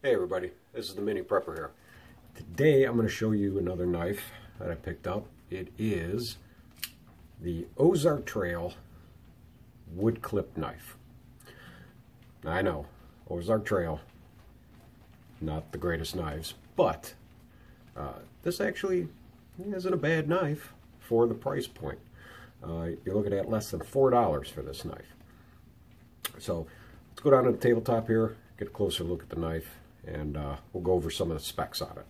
Hey everybody, this is the Mini Prepper here. Today I'm going to show you another knife that I picked up. It is the Ozark Trail wood clip knife. I know, Ozark Trail, not the greatest knives, but this actually isn't a bad knife for the price point. You're looking at less than $4 for this knife. So let's go down to the tabletop here, get a closer look at the knife, and we'll go over some of the specs on it.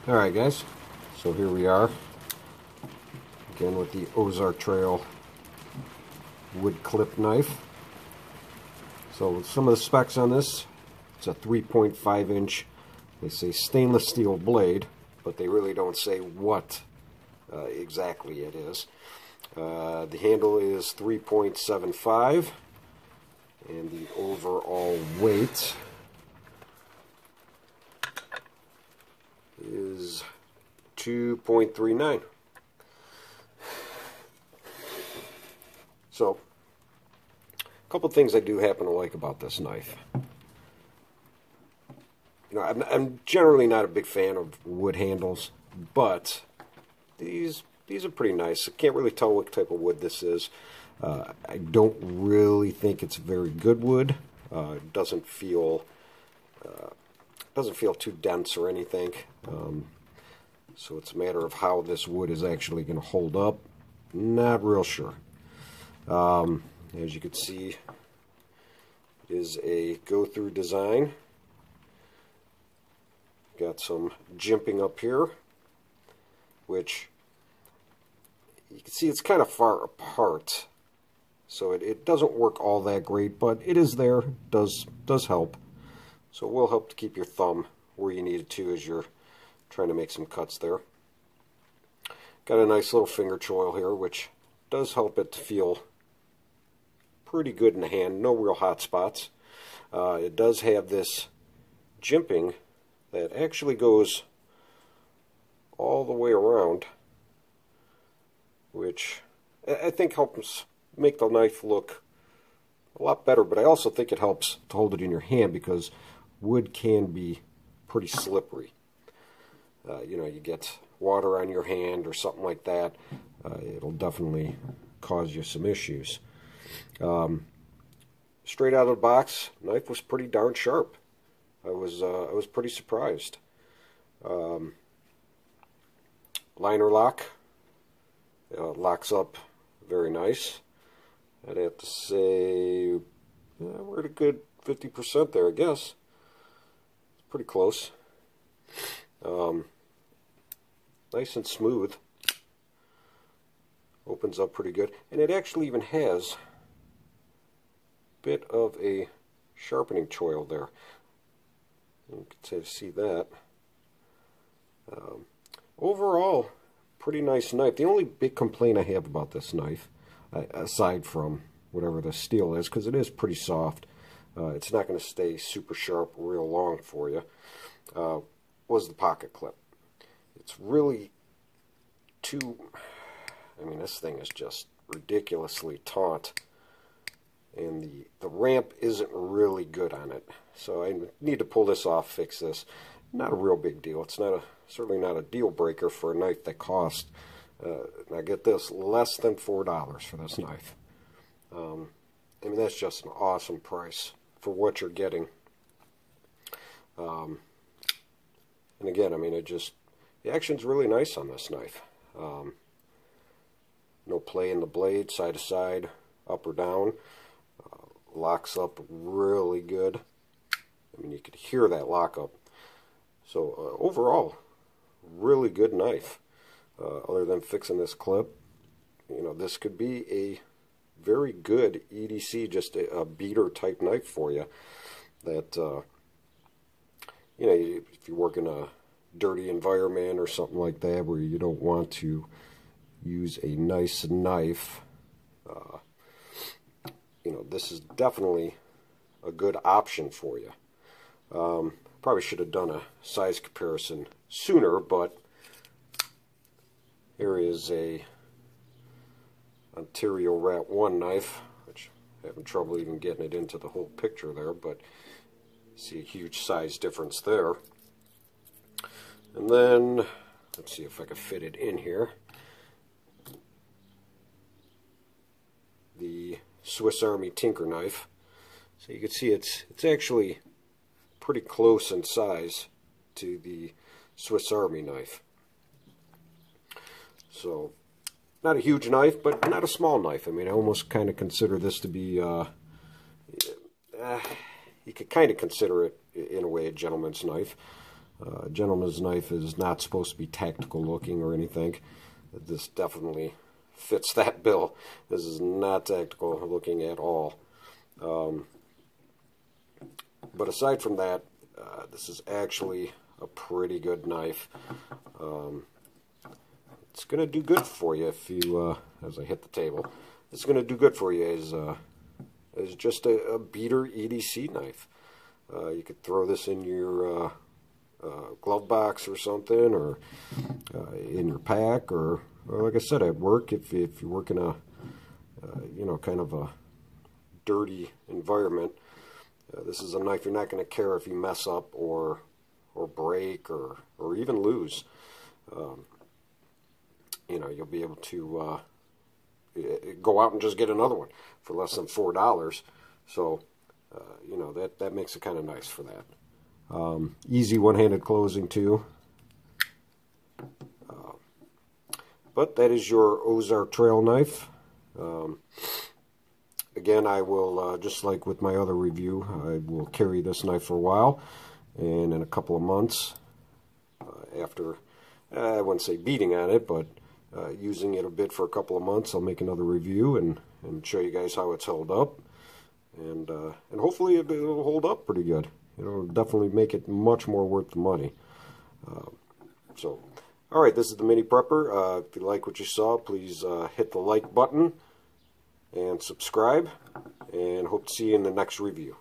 Alright guys, so here we are again with the Ozark Trail wood clip knife. So some of the specs on this, it's a 3.5 inch, they say stainless steel blade, but they really don't say what exactly it is. The handle is 3.75, and the overall weight is 2.39. So, a couple things I do happen to like about this knife. You know, I'm generally not a big fan of wood handles, but these are pretty nice. I can't really tell what type of wood this is. I don't really think it's very good wood. It doesn't feel too dense or anything. So it's a matter of how this wood is actually going to hold up. Not real sure. As you can see, it is a go-through design. Got some jimping up here, which you can see it's kind of far apart. So it doesn't work all that great, but it is there, does help. So it will help to keep your thumb where you need it to as you're trying to make some cuts there. Got a nice little finger choil here, which does help it to feel pretty good in the hand, no real hot spots. It does have this jimping that actually goes all the way around, which I think helps make the knife look a lot better, but I also think it helps to hold it in your hand because wood can be pretty slippery. You know, you get water on your hand or something like that, it'll definitely cause you some issues. Straight out of the box, knife was pretty darn sharp. I was pretty surprised. Liner lock, locks up very nice. I'd have to say we're at a good 50% there, I guess. It's pretty close. Nice and smooth. Opens up pretty good. And it actually even has a bit of a sharpening choil there. You can see that. Overall, pretty nice knife. The only big complaint I have about this knife, aside from whatever the steel is, because it is pretty soft, it's not going to stay super sharp real long for you, was the pocket clip. It's really I mean, this thing is just ridiculously taut, and the ramp isn't really good on it. So I need to pull this off, fix this. Not a real big deal. It's certainly not a deal breaker for a knife that costs, now get this, less than $4 for this knife. I mean, that's just an awesome price for what you're getting. And again, I mean, the action's really nice on this knife. No play in the blade, side to side, up or down. Locks up really good. I mean, you could hear that lockup. So overall, really good knife. Other than fixing this clip, you know, this could be a very good EDC, just a beater type knife for you. That you know, if you work in a dirty environment or something like that, where you don't want to use a nice knife, you know, this is definitely a good option for you. Probably should have done a size comparison sooner, but here is a Ontario Rat 1 knife, which I'm having trouble even getting it into the whole picture there, but See a huge size difference there. And then, let's see if I can fit it in here. The Swiss Army Tinker knife. So you can see it's actually pretty close in size to the Swiss Army knife. So, not a huge knife, but not a small knife. I mean, I almost kind of consider this to be, you could kind of consider it, in a way, a gentleman's knife. A gentleman's knife is not supposed to be tactical looking or anything. This definitely fits that bill. This is not tactical looking at all. But aside from that, this is actually a pretty good knife. It's going to do good for you if you, as I hit the table, it's going to do good for you as just a beater EDC knife. You could throw this in your glove box or something, or in your pack, or like I said, at work, if you work in a, you know, kind of a dirty environment, this is a knife you're not going to care if you mess up or break or even lose. You know, you'll be able to go out and just get another one for less than $4. So, you know, that makes it kind of nice for that. Easy one-handed closing too. But that is your Ozark trail knife. Again, I will, just like with my other review, I will carry this knife for a while, and in a couple of months, after, I wouldn't say beating on it, but using it a bit for a couple of months, I'll make another review and show you guys how it's held up, and hopefully it'll hold up pretty good. It'll definitely make it much more worth the money. So, alright, this is the Mini Prepper. If you like what you saw, please hit the like button and subscribe, and hope to see you in the next review.